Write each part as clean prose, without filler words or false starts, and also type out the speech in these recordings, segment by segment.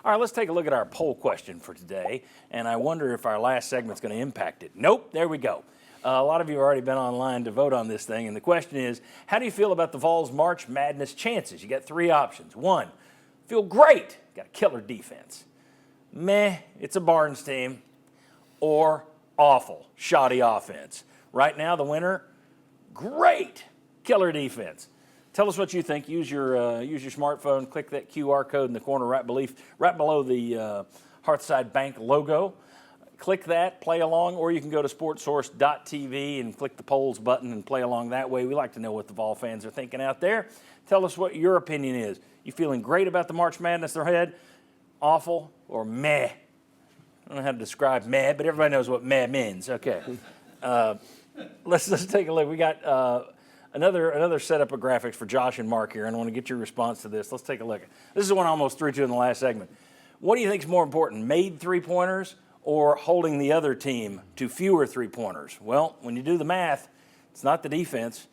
All right, let's take a look at our poll question for today, and I wonder if our last segment's going to impact it. Nope, there we go. A lot of you have already been online to vote on this thing, and the question is, how do you feel about the Vols' March Madness chances? You got three options. One, feel great, got a killer defense. Meh, it's a Barnes team. Or awful, shoddy offense. Right now, the winner, great, killer defense. Tell us what you think. Use your smartphone. Click that QR code in the corner right below the Hearthside Bank logo. Click that, play along, or you can go to sportsource.tv and click the polls button and play along that way. We like to know what the Vol fans are thinking out there. Tell us what your opinion is. You feeling great about the March Madness they're ahead? Awful or meh? I don't know how to describe meh, but everybody knows what meh means. Okay. Let's take a look. We got another setup of graphics for Josh and Mark here, and I want to get your response to this. Let's take a look. This is one I almost threw to in the last segment. What do you think is more important, made three-pointers or holding the other team to fewer three-pointers? Well, when you do the math, it's not the defense.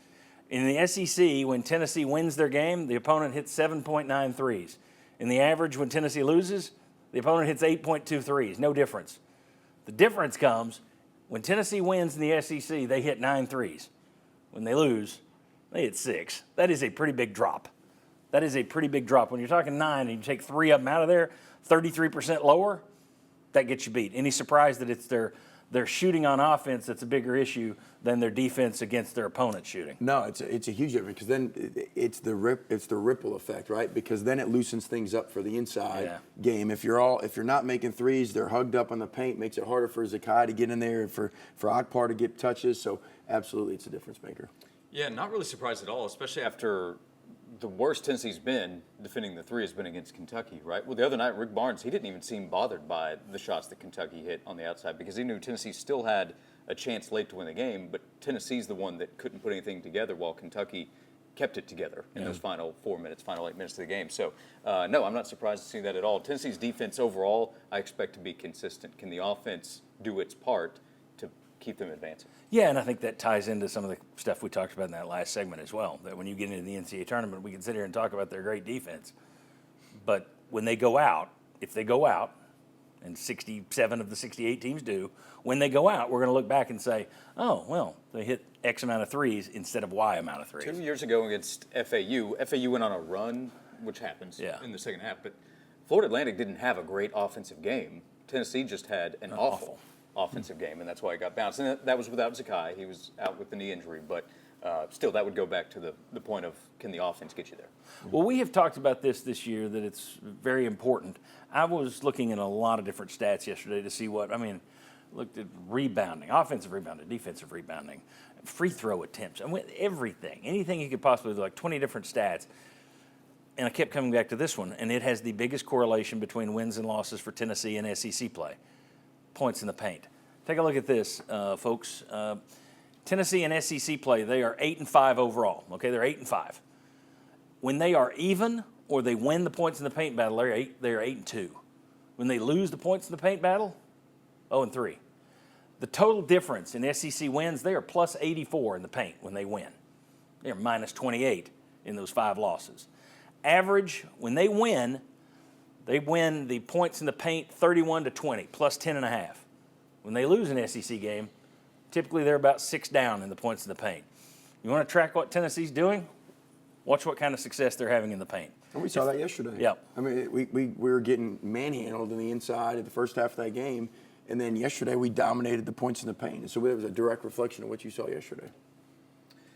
In the SEC, when Tennessee wins their game, the opponent hits 7.9 threes. In the average, when Tennessee loses, the opponent hits 8.2 threes. No difference. The difference comes when Tennessee wins in the SEC, they hit 9 threes. When they lose, they hit 6. That is a pretty big drop. That is a pretty big drop. When you're talking 9 and you take 3 of them out of there, 33% lower, that gets you beat. Any surprise that it's their shooting on offense that's a bigger issue than their defense against their opponent shooting? No, it's a huge difference because then it's the ripple effect, right? Because then it loosens things up for the inside game. If you're not making threes, they're hugged up on the paint, makes it harder for Zakai to get in there, for Akbar to get touches. So absolutely, it's a difference maker. Yeah, not really surprised at all, especially after the worst Tennessee's been defending the three has been against Kentucky, right? Well, the other night, Rick Barnes, he didn't even seem bothered by the shots that Kentucky hit on the outside because he knew Tennessee still had a chance late to win the game, but Tennessee's the one that couldn't put anything together while Kentucky kept it together in those final 8 minutes of the game. So, no, I'm not surprised to see that at all. Tennessee's defense overall, I expect to be consistent. Can the offense do its part to keep them advancing? Yeah, and I think that ties into some of the stuff we talked about in that last segment as well, that when you get into the NCAA tournament, we can sit here and talk about their great defense. But when they go out, if they go out, and 67 of the 68 teams do, when they go out, we're going to look back and say, oh, well, they hit X amount of threes instead of Y amount of threes. 2 years ago against FAU went on a run, which happens in the second half, but Florida Atlantic didn't have a great offensive game. Tennessee just had an awful offensive game, and that's why it got bounced. And that was without Zakai. He was out with the knee injury, but still, that would go back to the point of, can the offense get you there? Well, we have talked about this year, that it's very important. I was looking at a lot of different stats yesterday to see looked at rebounding, offensive rebounding, defensive rebounding, free throw attempts, everything, anything you could possibly do, like 20 different stats. And I kept coming back to this one, and it has the biggest correlation between wins and losses for Tennessee and SEC play. Points in the paint. Take a look at this, folks. Tennessee and SEC play, they are 8-5 overall. Okay, they're 8-5. When they are even or they win the points in the paint battle, they are 8-2. When they lose the points in the paint battle, 0-3. The total difference in SEC wins, they are plus 84 in the paint when they win. They are minus 28 in those 5 losses. Average, when they win the points in the paint 31-20, plus 10.5. When they lose an SEC game, typically they're about 6 down in the points in the paint. You want to track what Tennessee's doing? Watch what kind of success they're having in the paint. And we saw that yesterday. Yeah. I mean, we were getting manhandled in the inside at the first half of that game, and then yesterday we dominated the points in the paint. And so it was a direct reflection of what you saw yesterday.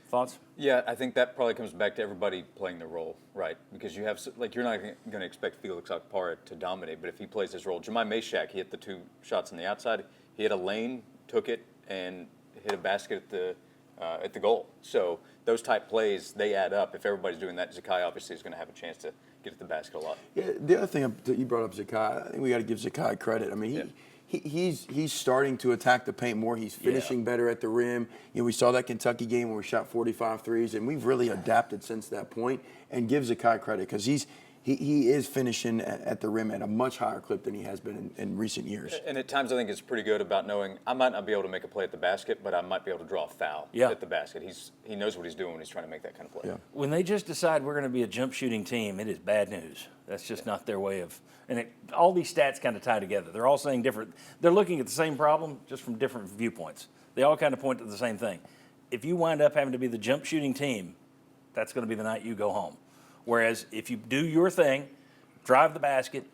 Thoughts? Yeah, I think that probably comes back to everybody playing their role, right? Because you have, you're not going to expect Felix Akbar to dominate, but if he plays his role, Jemai Meshack, he hit the 2 shots on the outside. He hit a lane, took it, and hit a basket at the goal. So those type plays, they add up. If everybody's doing that, Zakai obviously is going to have a chance to get at the basket a lot. Yeah, the other thing that you brought up, Zakai, I think we got to give Zakai credit. I mean, he's starting to attack the paint more. He's finishing better at the rim. You know, we saw that Kentucky game where we shot 45 threes, and we've really adapted since that point. And give Zakai credit because he's he is finishing at the rim at a much higher clip than he has been in recent years. And at times I think it's pretty good about knowing I might not be able to make a play at the basket, but I might be able to draw a foul at the basket. He knows what he's doing when he's trying to make that kind of play. Yeah. When they just decide we're going to be a jump shooting team, it is bad news. That's just not their way of. And all these stats kind of tie together. They're all saying different. They're looking at the same problem just from different viewpoints. They all kind of point to the same thing. If you wind up having to be the jump shooting team, that's going to be the night you go home. Whereas if you do your thing, drive the basket,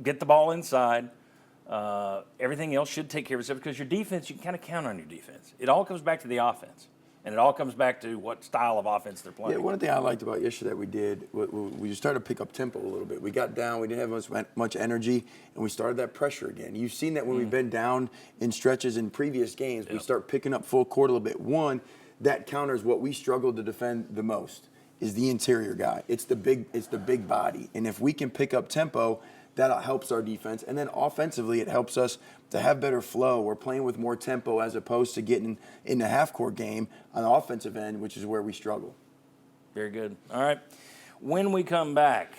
get the ball inside, everything else should take care of itself because your defense, you can kind of count on your defense. It all comes back to the offense. And it all comes back to what style of offense they're playing. Yeah, one thing I liked about yesterday we did, we started to pick up tempo a little bit. We got down, we didn't have much energy, and we started that pressure again. You've seen that when we've been down in stretches in previous games, we start picking up full court a little bit. One, that counters what we struggle to defend the most, is the interior guy. It's the big body. And if we can pick up tempo, that helps our defense. And then offensively, it helps us to have better flow. We're playing with more tempo as opposed to getting in the half-court game on the offensive end, which is where we struggle. Very good. All right. When we come back,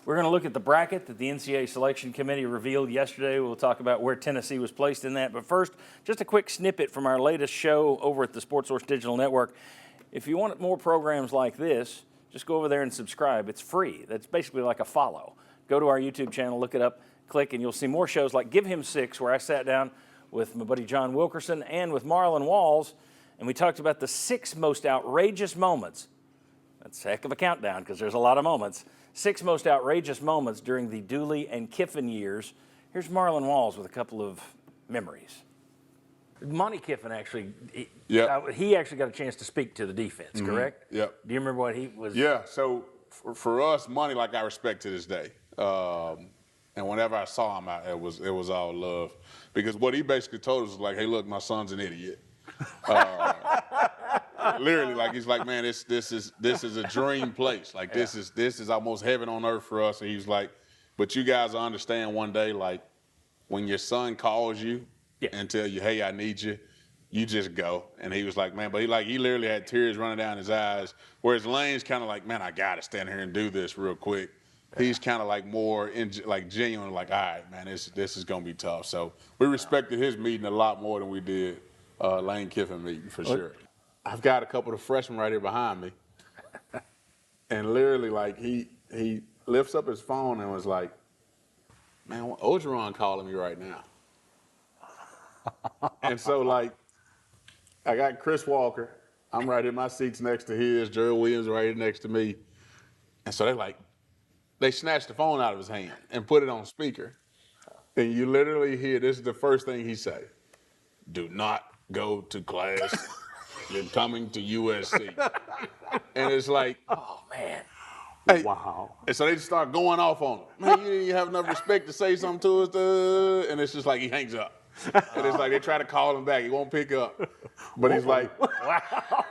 we're going to look at the bracket that the NCAA Selection Committee revealed yesterday. We'll talk about where Tennessee was placed in that. But first, just a quick snippet from our latest show over at the SportsSource Digital Network. If you want more programs like this, just go over there and subscribe. It's free. That's basically like a follow. Go to our YouTube channel, look it up, click, and you'll see more shows like Give Him Six, where I sat down with my buddy John Wilkerson and with Marlon Walls, and we talked about the 6 most outrageous moments. That's a heck of a countdown because there's a lot of moments. 6 most outrageous moments during the Dooley and Kiffin years. Here's Marlon Walls with a couple of memories. Monty Kiffin actually, he actually got a chance to speak to the defense, correct? Yep. Do you remember what he was? Yeah, so for us, Monty, like I respect to this day. And whenever I saw him, it was all love. Because what he basically told us was like, hey, look, my son's an idiot. Literally, like he's like, man, this is a dream place. Like this is almost heaven on earth for us. And he was like, but you guys will understand one day, like when your son calls you and tell you, hey, I need you, you just go. And he was like, man, but he literally had tears running down his eyes. Whereas Lane's kind of like, man, I gotta stand here and do this real quick. He's kind of like more genuine, like, all right, man, this is gonna be tough. So we respected his meeting a lot more than we did Lane Kiffin meeting for sure. I've got a couple of freshmen right here behind me, and literally, like he lifts up his phone and was like, man, Ogeron calling me right now. And so like, I got Chris Walker. I'm right here. My seat's next to his. Gerald Williams right here next to me. And so they snatched the phone out of his hand and put it on speaker. And you literally hear, this is the first thing he say: do not go to class. You're coming to USC. And it's like, Oh, man. hey. Wow. And so they just start going off on him. Man, you didn't have enough respect to say something to us. And it's just like he hangs up. And it's like they try to call him back. He won't pick up. But he's like, Wow.